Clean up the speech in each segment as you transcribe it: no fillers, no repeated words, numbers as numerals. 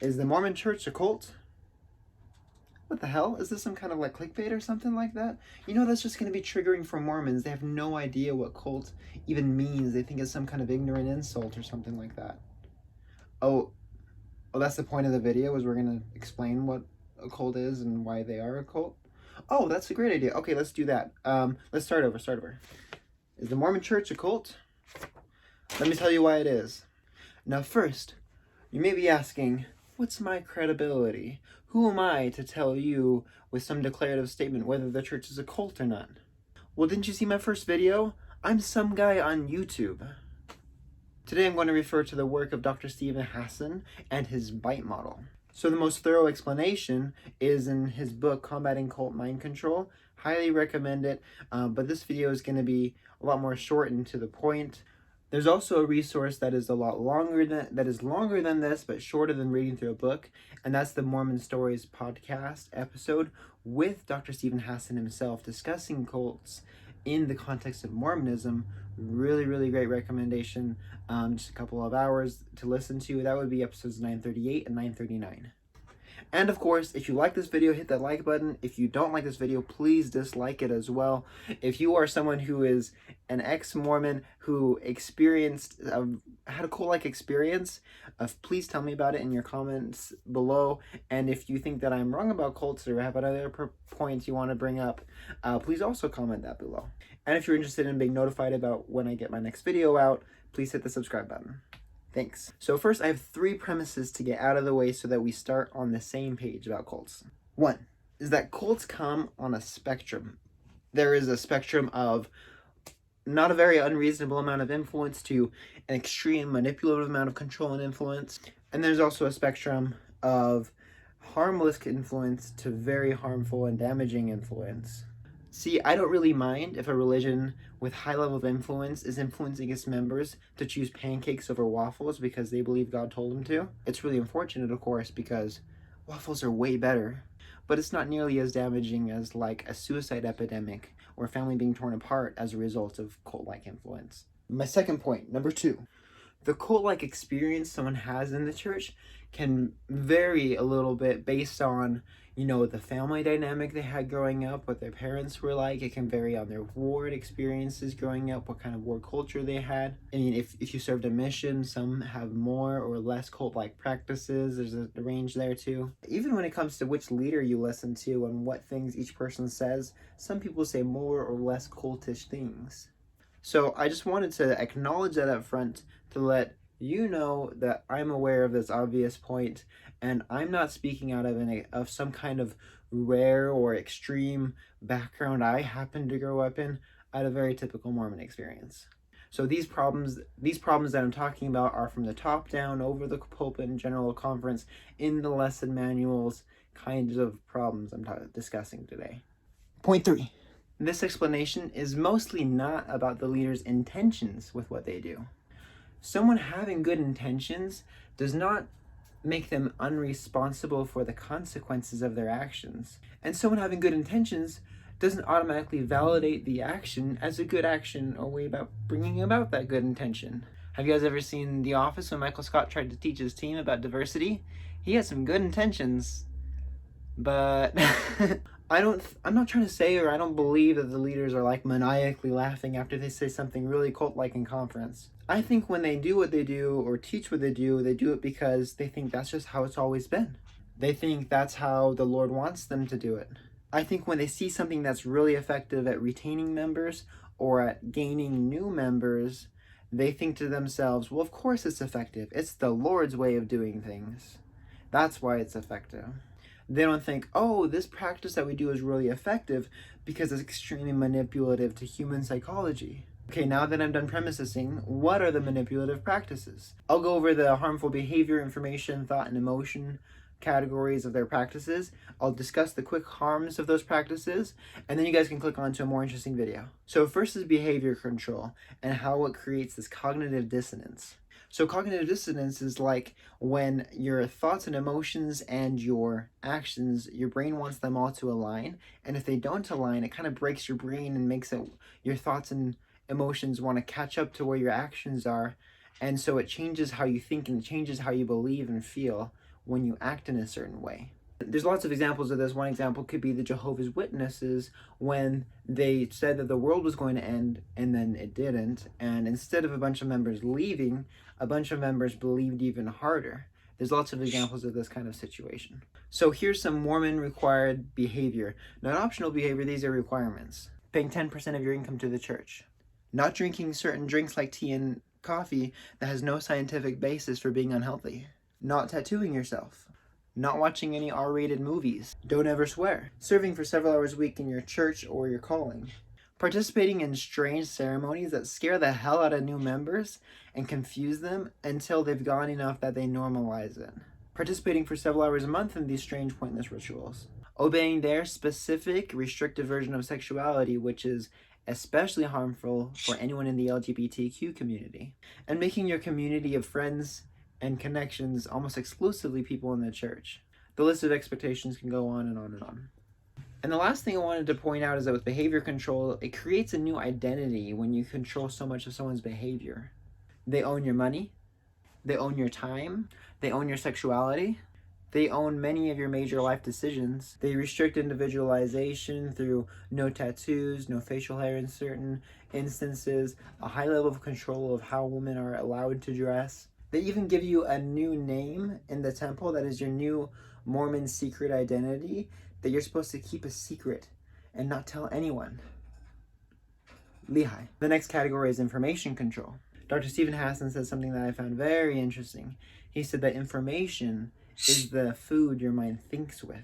Is the Mormon Church a cult? What the hell? Is this some kind of like clickbait or something like that? You know, that's just going to be triggering for Mormons. They have no idea what cult even means. They think it's some kind of ignorant insult or something like that. Oh, that's the point of the video, is we're going to explain what a cult is and why they are a cult? Oh, that's a great idea. Okay, let's do that. Let's start over. Is the Mormon Church a cult? Let me tell you why it is. Now first, you may be asking, what's my credibility? Who am I to tell you with some declarative statement whether the church is a cult or not? Well, didn't you see my first video? I'm some guy on YouTube. Today I'm going to refer to the work of Dr. Steven Hassan and his BITE model. So the most thorough explanation is in his book, Combating Cult Mind Control. Highly recommend it, but this video is going to be a lot more short and to the point. There's also a resource that is longer than this, but shorter than reading through a book, and that's the Mormon Stories podcast episode with Dr. Steven Hassan himself discussing cults in the context of Mormonism. Really, really great recommendation. Just a couple of hours to listen to. That would be episodes 938 and 939. And of course, if you like this video, hit that like button. If you don't like this video, please dislike it as well. If you are someone who is an ex-Mormon who had a cult-like experience, please tell me about it in your comments below. And if you think that I'm wrong about cults or have another point you want to bring up, please also comment that below. And if you're interested in being notified about when I get my next video out, please hit the subscribe button. Thanks. So first, I have 3 premises to get out of the way so that we start on the same page about cults. 1 is that cults come on a spectrum. There is a spectrum of not a very unreasonable amount of influence to an extreme manipulative amount of control and influence. And there's also a spectrum of harmless influence to very harmful and damaging influence. See, I don't really mind if a religion with high level of influence is influencing its members to choose pancakes over waffles because they believe God told them to. It's really unfortunate, of course, because waffles are way better. But it's not nearly as damaging as like a suicide epidemic or a family being torn apart as a result of cult-like influence. My second point, number 2. The cult-like experience someone has in the church can vary a little bit based on, you know, the family dynamic they had growing up, what their parents were like. It can vary on their ward experiences growing up, what kind of ward culture they had. I mean, if you served a mission, some have more or less cult-like practices. There's a range there too. Even when it comes to which leader you listen to and what things each person says, some people say more or less cultish things. So I just wanted to acknowledge that up front to let you know that I'm aware of this obvious point, and I'm not speaking out of some kind of rare or extreme background I happen to grow up in. I had a very typical Mormon experience. So these problems that I'm talking about are from the top down, over the pulpit and general conference, in the lesson manuals, kinds of problems I'm discussing today. Point 3. This explanation is mostly not about the leader's intentions with what they do. Someone having good intentions does not make them unresponsible for the consequences of their actions. And someone having good intentions doesn't automatically validate the action as a good action or way about bringing about that good intention. Have you guys ever seen The Office when Michael Scott tried to teach his team about diversity? He had some good intentions, but I'm not trying to say, or I don't believe that the leaders are like maniacally laughing after they say something really cult-like in conference. I think when they do what they do or teach what they do it because they think that's just how it's always been. They think that's how the Lord wants them to do it. I think when they see something that's really effective at retaining members or at gaining new members, they think to themselves, well, of course it's effective. It's the Lord's way of doing things. That's why it's effective. They don't think, oh, this practice that we do is really effective because it's extremely manipulative to human psychology. Okay, now that I'm done premising, what are the manipulative practices? I'll go over the harmful behavior, information, thought, and emotion categories of their practices. I'll discuss the quick harms of those practices, and then you guys can click on to a more interesting video. So first is behavior control and how it creates this cognitive dissonance. So cognitive dissonance is like when your thoughts and emotions and your actions, your brain wants them all to align, and if they don't align, it kind of breaks your brain and makes it your thoughts and emotions want to catch up to where your actions are, and so it changes how you think and it changes how you believe and feel, when you act in a certain way. There's lots of examples of this. One example could be the Jehovah's Witnesses, when they said that the world was going to end and then it didn't. And instead of a bunch of members leaving, a bunch of members believed even harder. There's lots of examples of this kind of situation. So here's some Mormon required behavior. Not optional behavior, these are requirements. Paying 10% of your income to the church. Not drinking certain drinks like tea and coffee that has no scientific basis for being unhealthy. Not tattooing yourself. Not watching any R-rated movies. Don't ever swear. Serving for several hours a week in your church or your calling. Participating in strange ceremonies that scare the hell out of new members and confuse them until they've gone enough that they normalize it. Participating for several hours a month in these strange, pointless rituals. Obeying their specific, restrictive version of sexuality, which is especially harmful for anyone in the LGBTQ community. And making your community of friends and connections almost exclusively people in the church. The list of expectations can go on and on and on. And the last thing I wanted to point out is that with behavior control, it creates a new identity when you control so much of someone's behavior. They own your money, they own your time, they own your sexuality, they own many of your major life decisions. They restrict individualization through no tattoos, no facial hair in certain instances, a high level of control of how women are allowed to dress. They even give you a new name in the temple that is your new Mormon secret identity that you're supposed to keep a secret and not tell anyone. Lehi. The next category is information control. Dr. Stephen Hassan said something that I found very interesting. He said that information is the food your mind thinks with.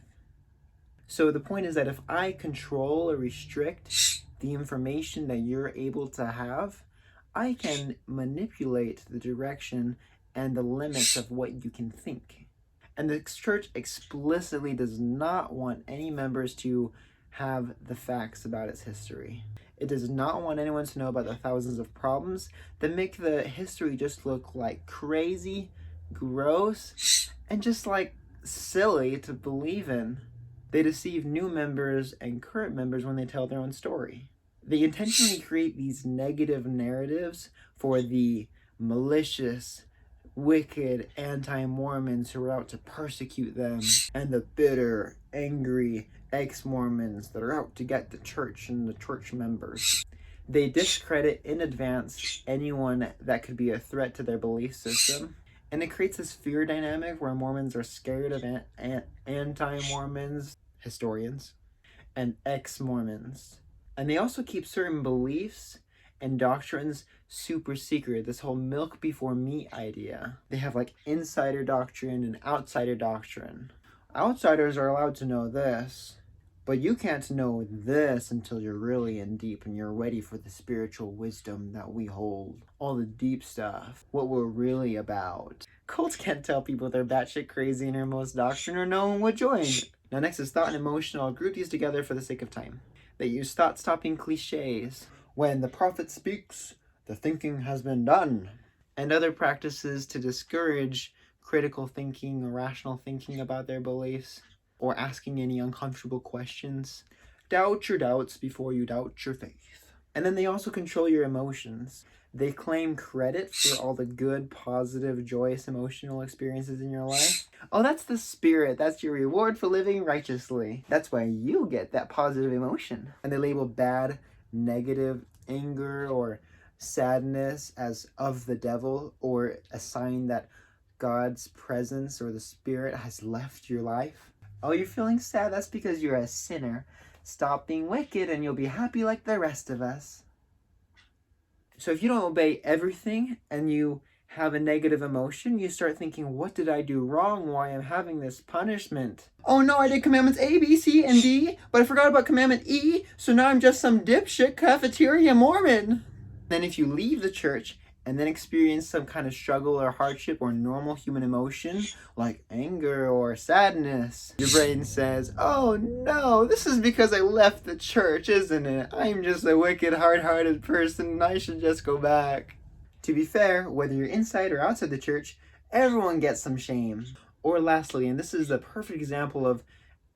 So the point is that if I control or restrict the information that you're able to have, I can manipulate the direction and the limits of what you can think. And the church explicitly does not want any members to have the facts about its history. It does not want anyone to know about the thousands of problems that make the history just look like crazy, gross, and just like silly to believe in. They deceive new members and current members when they tell their own story. They intentionally create these negative narratives for the malicious, wicked anti-Mormons who are out to persecute them, and the bitter, angry ex-Mormons that are out to get the church and the church members. They discredit in advance anyone that could be a threat to their belief system, and it creates this fear dynamic where Mormons are scared of anti-Mormons, historians, and ex-Mormons. And they also keep certain beliefs and doctrines super secret. This whole milk before meat idea. They have like insider doctrine and outsider doctrine. Outsiders are allowed to know this, but you can't know this until you're really in deep and you're ready for the spiritual wisdom that we hold. All the deep stuff, what we're really about. Cults can't tell people they're batshit crazy in their most doctrine or no one would join. Now next is thought and emotional. I'll group these together for the sake of time. They use thought-stopping cliches. When the prophet speaks, the thinking has been done. And other practices to discourage critical thinking or rational thinking about their beliefs, or asking any uncomfortable questions. Doubt your doubts before you doubt your faith. And then they also control your emotions. They claim credit for all the good, positive, joyous, emotional experiences in your life. Oh, that's the spirit. That's your reward for living righteously. That's why you get that positive emotion. And they label bad, negative, anger, or sadness as of the devil, or a sign that God's presence or the spirit has left your life. Oh, you're feeling sad? That's because you're a sinner. Stop being wicked and you'll be happy like the rest of us. So if you don't obey everything and you have a negative emotion, you start thinking, what did I do wrong? Why am I having this punishment? Oh no, I did commandments A, B, C, and D, but I forgot about commandment E, so now I'm just some dipshit cafeteria Mormon. Then if you leave the church and then experience some kind of struggle or hardship or normal human emotion, like anger or sadness, your brain says, oh no, this is because I left the church, isn't it? I'm just a wicked, hard-hearted person and I should just go back. To be fair, whether you're inside or outside the church, everyone gets some shame. Or lastly, and this is the perfect example of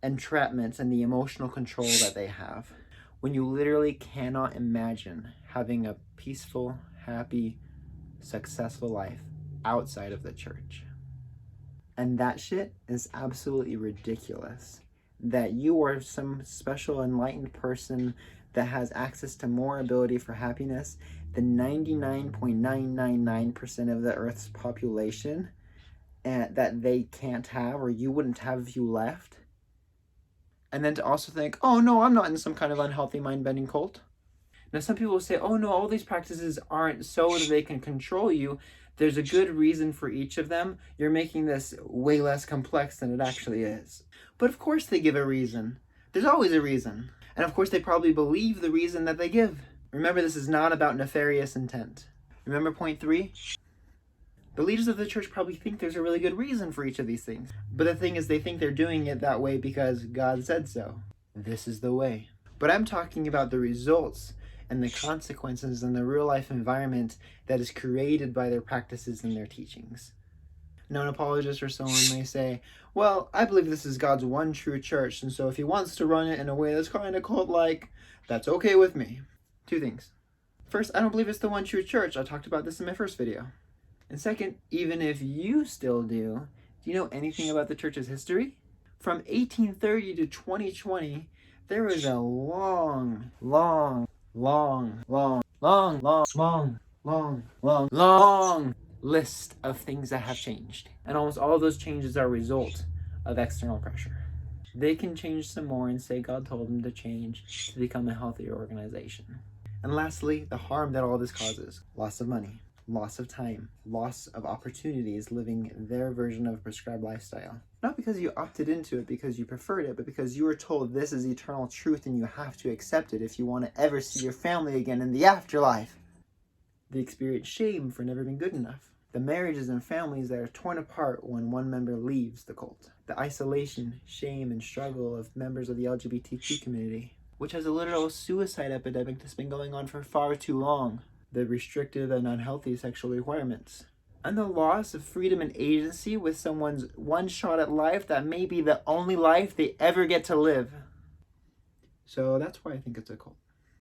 entrapment and the emotional control that they have, when you literally cannot imagine having a peaceful, happy, successful life outside of the church. And that shit is absolutely ridiculous. That you are some special enlightened person that has access to more ability for happiness than 99.999% of the Earth's population, and that they can't have or you wouldn't have if you left. And then to also think, oh no, I'm not in some kind of unhealthy mind-bending cult. Now some people will say, oh no, all these practices aren't so that they can control you. There's a good reason for each of them. You're making this way less complex than it actually is. But of course they give a reason. There's always a reason. And of course they probably believe the reason that they give. Remember, this is not about nefarious intent. Remember point 3? The leaders of the church probably think there's a really good reason for each of these things. But the thing is, they think they're doing it that way because God said so. This is the way. But I'm talking about the results and the consequences and the real life environment that is created by their practices and their teachings. Now, an apologist or someone may say, well, I believe this is God's one true church, and so if he wants to run it in a way that's kind of cult-like, that's okay with me. 2 things. First, I don't believe it's the one true church. I talked about this in my first video. And second, even if you still do you know anything about the church's history? From 1830 to 2020, there was a long list of things that have changed. And almost all of those changes are a result of external pressure. They can change some more and say God told them to change to become a healthier organization. And lastly, the harm that all this causes. Loss of money, loss of time, loss of opportunities living their version of a prescribed lifestyle. Not because you opted into it because you preferred it, but because you were told this is eternal truth and you have to accept it if you want to ever see your family again in the afterlife. They experience shame for never being good enough. The marriages and families that are torn apart when one member leaves the cult. The isolation, shame, and struggle of members of the LGBTQ community, which has a literal suicide epidemic that's been going on for far too long. The restrictive and unhealthy sexual requirements. And the loss of freedom and agency with someone's one shot at life that may be the only life they ever get to live. So that's why I think it's a cult.